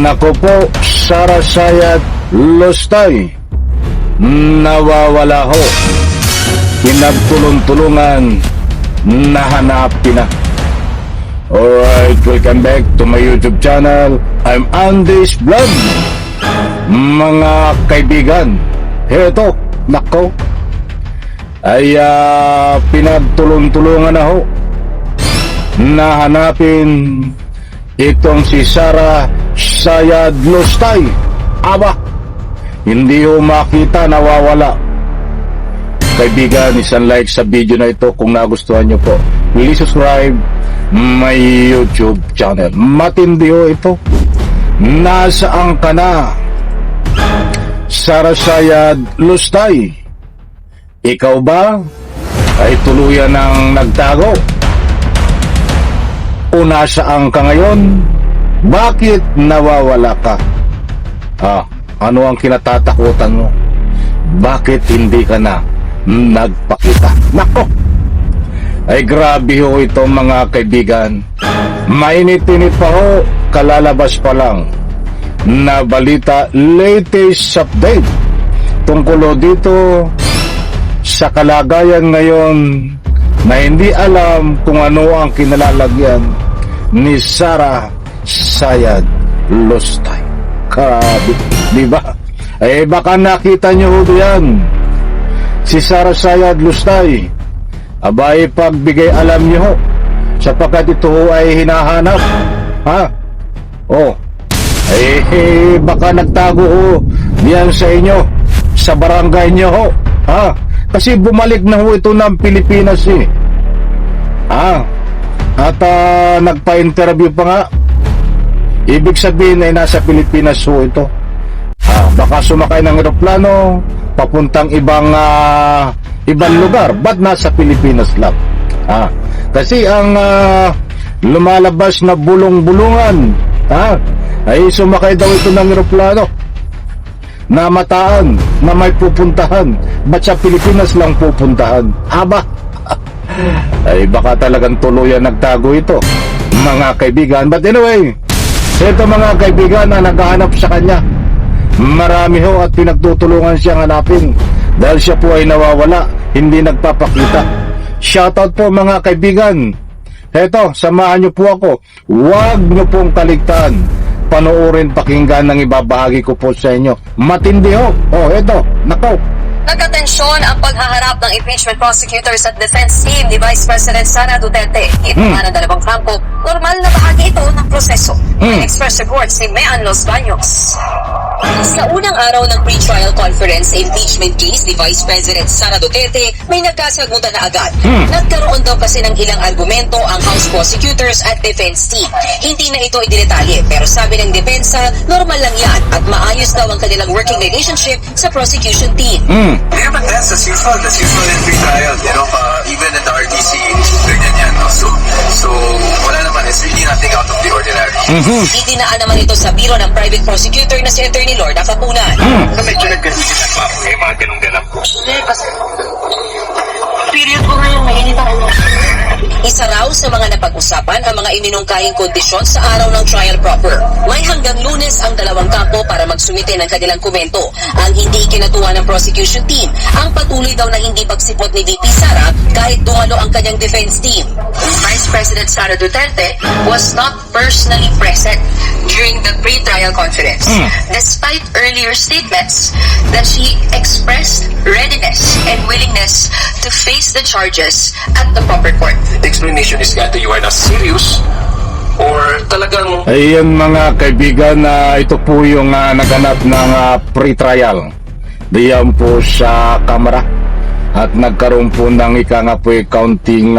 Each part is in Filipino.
Nako po, Sara Sayad Lustay, nawawala ho. Pinagtulong-tulungan, nahanapin na. Alright, welcome back to my YouTube channel. I'm Andy's Vlog. Mga kaibigan, heto, nako, ay pinagtulong-tulungan na ho. Nahanapin itong si Sara Sayad Lustay. Aba, hindi ho makita, nawawala. Kaibigan, isang like sa video na ito kung nagustuhan nyo po. Please subscribe my YouTube channel. Matindi ho ito. Nasaan ka na, Sara Sayad Lustay? Ikaw ba ay tuluyan ng nagtago? O nasaan ka ngayon? Bakit nawawala ka? Ano ang kinatatakutan mo? Bakit hindi ka na nagpakita? Nako! Ay grabe ho ito mga kaibigan. Mainit-init pa ho, kalalabas pa lang na balita, latest update tungkol dito sa kalagayan ngayon na hindi alam kung ano ang kinalalagyan ni Sara Sayad Lustay. Grabe, di ba? Eh baka nakita nyo ho yan, si Sara Sayad Lustay. Abay, pagbigay alam nyo ho, sapagkat ito ho ay hinahanap. Baka nagtago ho diyan sa inyo, sa barangay nyo ho. Kasi bumalik na ho ito ng Pilipinas eh. At nagpa-interview pa nga. Ibig sabihin ay nasa Pilipinas ho ito. Baka sumakay ng eroplano papuntang ibang lugar, ba't nasa Pilipinas lang? Kasi ang lumalabas na bulong-bulungan ay sumakay daw ito ng eroplano na mataan, na may pupuntahan. Ba't sa Pilipinas lang pupuntahan? Ay baka talagang tuluyan nagtago ito, mga kaibigan. But anyway, ito mga kaibigan na naghahanap sa kanya. Marami ho at pinagtutulungan siyang hanapin dahil siya po ay nawawala, hindi nagpapakita. Shoutout po mga kaibigan. Eto, samahan niyo po ako. Huwag niyo pong kaligtaan. Panoorin, pakinggan ng ibabahagi ko po sa inyo. Matindi ho. Eto, nako. Nagkatensyon ang paghaharap ng impeachment prosecutors at defense team ni Vice President Sara Duterte. Ito nga ng dalawang kampo, normal na bahagi ito ng proseso. Express report si Mean Los Baños. Sa unang araw ng pre-trial conference sa impeachment case ni Vice President Sara Duterte, may nagkasagutan na agad. Nagkaroon daw kasi ng ilang argumento ang House prosecutors at defense team. Hindi na ito idinetalye, pero sabi ng depensa, normal lang yan at maayos daw ang kanilang working relationship sa prosecution team. Yeah, but that's as usual in pre-trial, even in the RTC, ganyan yan, no? So, wala naman, it's really nothing out of the ordinary. Itinaan naman ito sa biro ng private prosecutor na si Attorney Lorna Capunan. Medyo nagkasigitan pa ako, mga ganong ganap ko. Period ko ngayon, mainit ako. Isa raw sa mga napag-usapan ang mga iminungkahing kondisyon sa araw ng trial proper. May hanggang Lunes ang dalawang kampo para magsumite ng kanilang komento. Ang hindi kinatuwa ng prosecution team, ang patuloy daw na hindi pagsipot ni VP Sara kahit dumalo ang kanyang defense team. Vice President Sara Duterte was not personally present during the pre-trial conference, despite earlier statements that she expressed readiness and willingness to face the charges at the proper court. The explanation is that you are not serious or talagang... Ayan mga kaibigan, ito po yung naganap ng pre-trial. Diyan po sa kamera. At nagkaroon po ng counting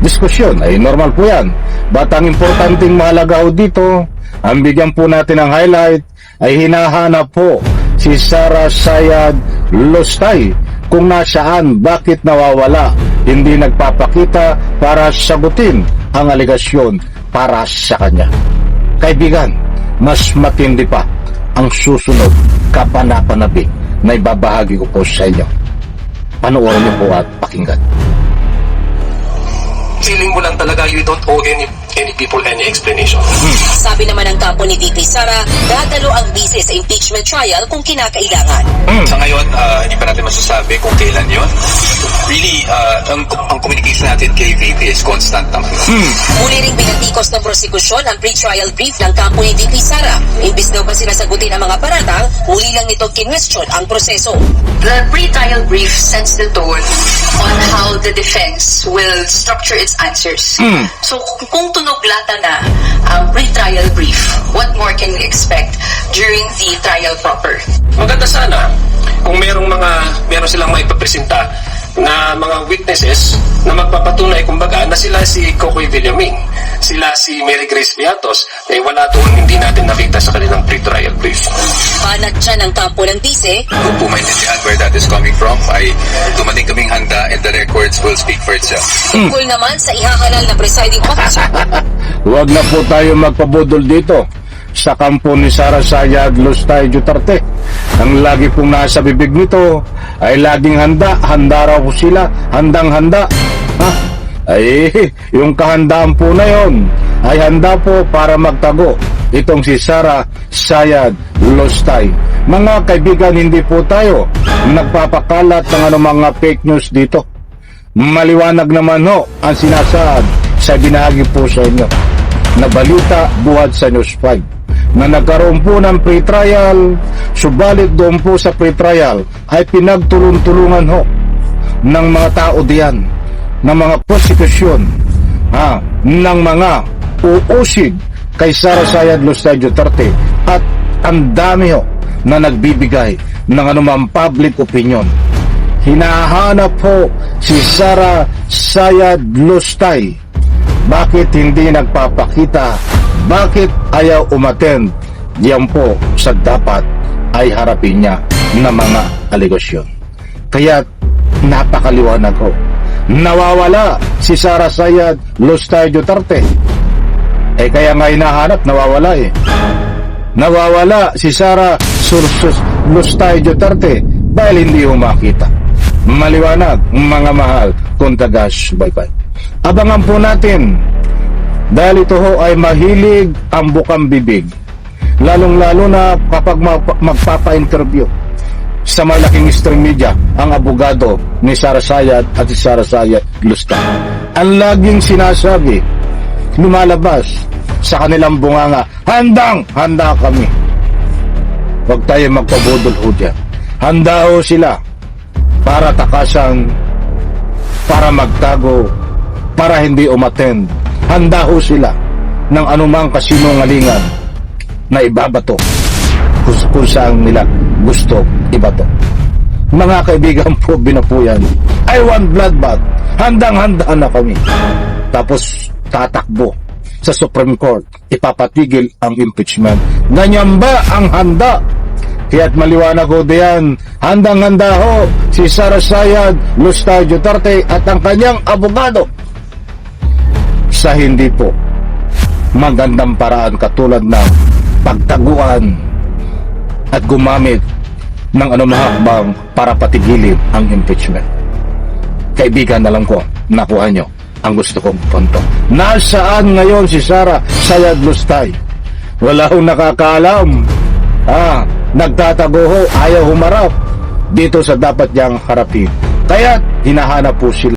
diskusyon. Ay normal po yan. But ang importanteng mahalaga ho dito, ang bigyan po natin ng highlight, ay hinahanap po si Sara Sayad Lustay kung nasaan, bakit nawawala, hindi nagpapakita para sagutin ang aligasyon para sa kanya. Kaibigan, mas matindi pa ang susunod kapanapanabik na ibabahagi ko po sa inyo. Panoorin niyo po at pakinggan. Feeling mo lang talaga you don't owe any people any explanation. Sabi naman ng kampo ni VP Sara, dadalo ang bise sa impeachment trial kung kinakailangan. Sa ngayon, hindi pa natin masasabi kung kailan yun. Really, ang communication natin kay VP is constant naman. Muli ring binatikos ng prosekusyon ang pre-trial brief ng kampo ni VP Sara. Imbis daw pa sila sagutin ang mga paratang, muli lang nito kinwestiyon ang proseso. The pre-trial brief sets the tone on how the defense will structure its answers. So, kung tunog lata na ang pre-trial brief, what more can we expect during the trial proper? Maganda sana kung meron silang maipapresenta na mga witnesses na magpapatunay kumbaga na sila si Cocoy Villaming, sila si Mary Grace Viatos, wala doon, hindi natin nakita sa kanilang pre-trial brief. Banat siya ng kampo ng bise, Kung po maintindihan where that is coming from, ay dumating kaming handa and the records will speak for itself. tungkol naman sa ihahalal na presiding officer. Huwag na po tayo magpabudol dito sa kampo ni Sara Sayad Lustay Duterte. Ang lagi pong nasa bibig nito ay laging handa raw po sila, handang-handa. Ay, yung kahandaan po na yon ay handa po para magtago itong si Sara Sayad Lustay. Mga kaibigan, hindi po tayo nagpapakalat ng mga fake news dito. Maliwanag naman ho ang sinasaad sa binahagi po sa inyo na balita buhat sa News 5 na nagkaroon po ng pre-trial, subalit doon po sa pre-trial ay pinagtulong-tulungan ho ng mga tao diyan, ng mga prosecution, ng mga uusig kay Sara Sayad Lustay Duterte, at ang dami ho na nagbibigay ng anumang public opinion. Hinahanap po si Sara Sayad Lustay. Bakit hindi nagpapakita? Bakit ayaw umattend? Diyan po sa dapat ay harapin niya na mga aligasyon. Kaya napakaliwanag ko. Nawawala si Sara Sayad Lustay Duterte. Kaya nga hinahanap, nawawala Nawawala si Sara Lustay Duterte dahil hindi makita. Maliwanag, mga mahal, kung tagas bye-bye. Abangan po natin dahil ito ho ay mahilig ang bukang bibig, lalong-lalo na kapag magpapa-interview sa malaking stream media ang abogado ni Sara Sayad at si Sara Sayad Lustay. Ang laging sinasabi, lumalabas sa kanilang bunganga, handa kami. Huwag tayo magpabudol ho dyan. Handa ho sila para takasan, para magtago, para hindi umattend. Handa ho sila ng anumang kasinungalingan na ibabato kung saan nila gusto ibato. Mga kaibigan po, binapuyan, I want bloodbath. Handang-handa na kami. Tapos tatakbo sa Supreme Court, ipapatigil ang impeachment. Ganyan ba ang handa? Kaya't maliwanag ho diyan, handang-handa ho si Sara Sayad Lustay Duterte at ang kanyang abogado sa hindi po magandang paraan katulad ng pagtaguan at gumamit ng anumang hakbang para patigilin ang impeachment. Kaibigan na lang ko, nakuha nyo ang gusto kong punto. Nasaan ngayon si Sara Sayad Lustay? Wala akong nakakaalam. Nagtatago ho, ayaw humarap dito sa dapat niyang harapin. Kaya't hinahanap po sila.